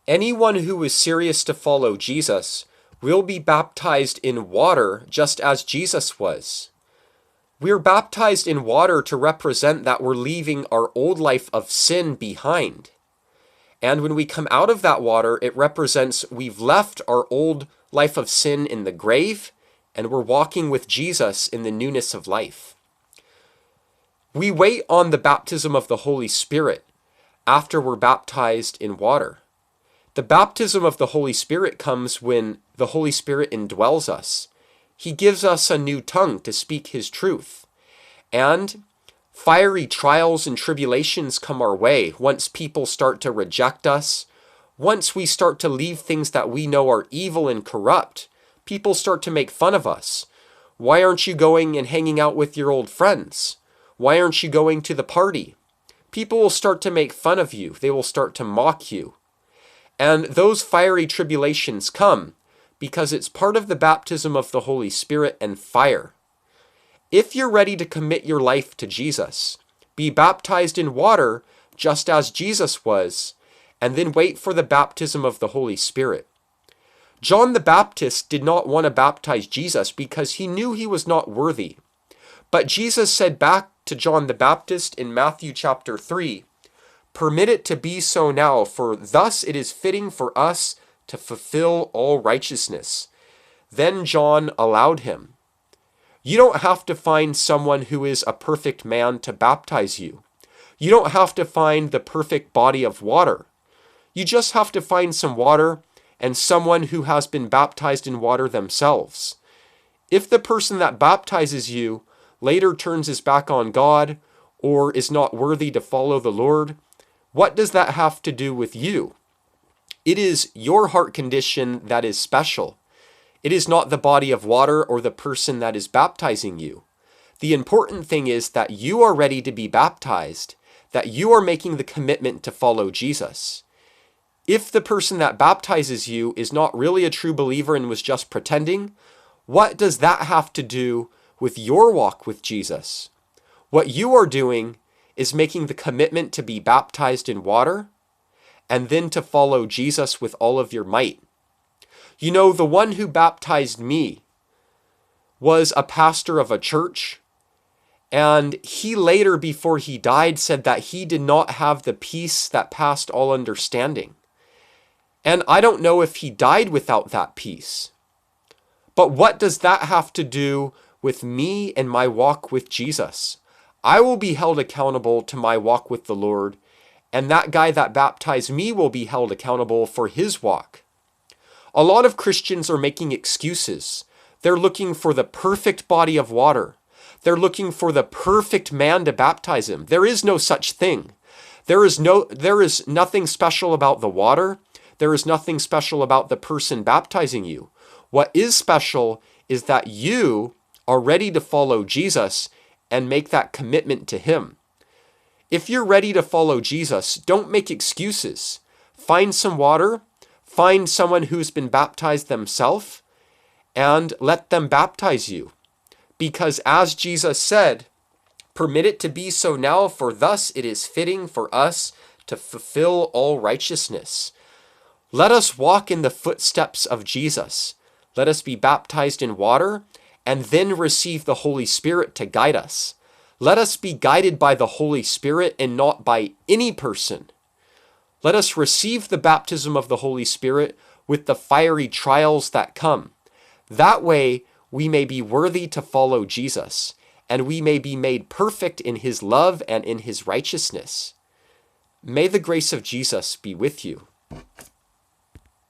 Anyone who is serious to follow Jesus will be baptized in water just as Jesus was. We're baptized in water to represent that we're leaving our old life of sin behind. And when we come out of that water, it represents we've left our old life of sin in the grave, and we're walking with Jesus in the newness of life. We wait on the baptism of the Holy Spirit after we're baptized in water. The baptism of the Holy Spirit comes when the Holy Spirit indwells us. He gives us a new tongue to speak His truth. And fiery trials and tribulations come our way once people start to reject us. Once we start to leave things that we know are evil and corrupt, people start to make fun of us. Why aren't you going and hanging out with your old friends? Why aren't you going to the party? People will start to make fun of you. They will start to mock you. And those fiery tribulations come because it's part of the baptism of the Holy Spirit and fire. If you're ready to commit your life to Jesus, be baptized in water just as Jesus was, and then wait for the baptism of the Holy Spirit. John the Baptist did not want to baptize Jesus because he knew he was not worthy. But Jesus said back to John the Baptist in Matthew chapter 3, "Permit it to be so now, for thus it is fitting for us to fulfill all righteousness." Then John allowed him. You don't have to find someone who is a perfect man to baptize you. You don't have to find the perfect body of water. You just have to find some water and someone who has been baptized in water themselves. If the person that baptizes you later turns his back on God or is not worthy to follow the Lord, what does that have to do with you? It is your heart condition that is special. It is not the body of water or the person that is baptizing you. The important thing is that you are ready to be baptized, that you are making the commitment to follow Jesus. If the person that baptizes you is not really a true believer and was just pretending, what does that have to do with your walk with Jesus? What you are doing is making the commitment to be baptized in water and then to follow Jesus with all of your might. You know, the one who baptized me was a pastor of a church, and he later, before he died, said that he did not have the peace that passed all understanding. And I don't know if he died without that peace. But what does that have to do with me and my walk with Jesus? I will be held accountable to my walk with the Lord, and that guy that baptized me will be held accountable for his walk. A lot of Christians are making excuses. They're looking for the perfect body of water. They're looking for the perfect man to baptize him. There is no such thing. There is nothing special about the water. There is nothing special about the person baptizing you. What is special is that you are ready to follow Jesus and make that commitment to Him. If you're ready to follow Jesus, don't make excuses. Find some water, find someone who's been baptized themselves, and let them baptize you. Because as Jesus said, "Permit it to be so now, for thus it is fitting for us to fulfill all righteousness." Let us walk in the footsteps of Jesus. Let us be baptized in water and then receive the Holy Spirit to guide us. Let us be guided by the Holy Spirit and not by any person. Let us receive the baptism of the Holy Spirit with the fiery trials that come. That way, we may be worthy to follow Jesus, and we may be made perfect in His love and in His righteousness. May the grace of Jesus be with you.